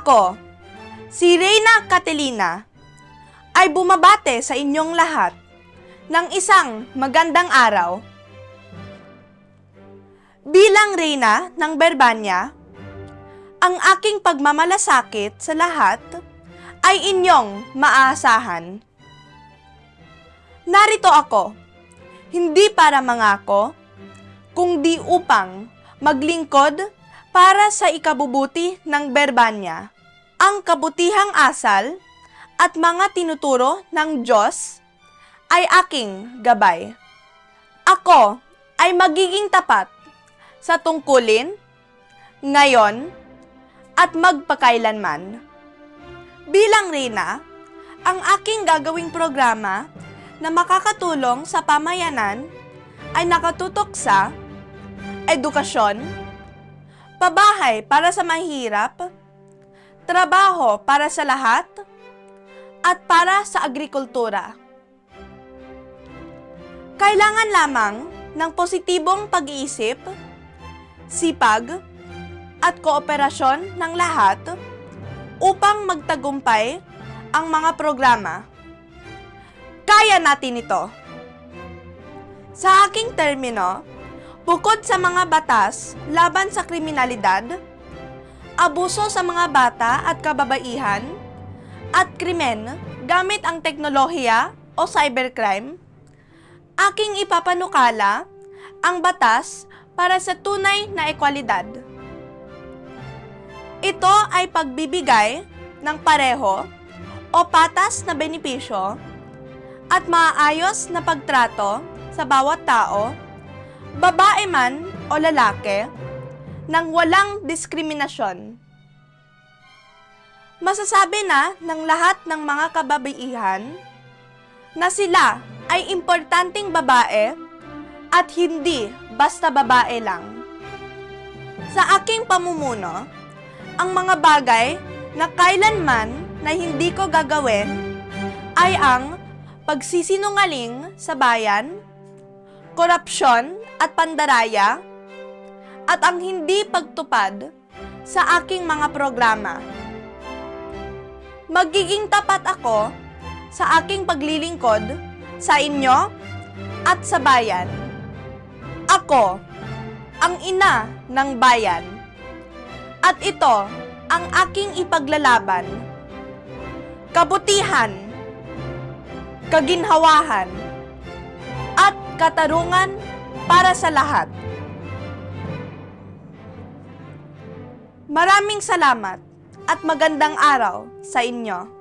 Ako, si Reyna Catelina, ay bumabate sa inyong lahat ng isang magandang araw. Bilang Reyna ng Berbanya, ang aking pagmamalasakit sa lahat ay inyong maaasahan. Narito ako, hindi para mangako, kundi upang maglingkod para sa ikabubuti ng Berbanya, ang kabutihang asal at mga tinuturo ng Diyos ay aking gabay. Ako ay magiging tapat sa tungkulin, ngayon, at magpakailanman. Bilang Reyna, ang aking gagawing programa na makakatulong sa pamayanan ay nakatutok sa edukasyon, pabahay para sa mahirap, trabaho para sa lahat, at para sa agrikultura. Kailangan lamang ng positibong pag-iisip, sipag, at kooperasyon ng lahat upang magtagumpay ang mga programa. Kaya natin ito. Sa aking termino, bukod sa mga batas laban sa kriminalidad, abuso sa mga bata at kababaihan, at krimen gamit ang teknolohiya o cybercrime, aking ipapanukala ang batas para sa tunay na ekwalidad. Ito ay pagbibigay ng pareho o patas na benepisyo at maayos na pagtrato sa bawat tao, babae man o lalaki, nang walang diskriminasyon. Masasabi na ng lahat ng mga kababaihan na sila ay importanteng babae at hindi basta babae lang. Sa aking pamumuno, ang mga bagay na kailanman na hindi ko gagawin ay ang pagsisinungaling sa bayan, korupsyon at pandaraya, at ang hindi pagtupad sa aking mga programa. Magiging tapat ako sa aking paglilingkod sa inyo at sa bayan. Ako, ang ina ng bayan. At ito ang aking ipaglalaban. Kabutihan, kaginhawahan, at katarungan para sa lahat. Maraming salamat at magandang araw sa inyo.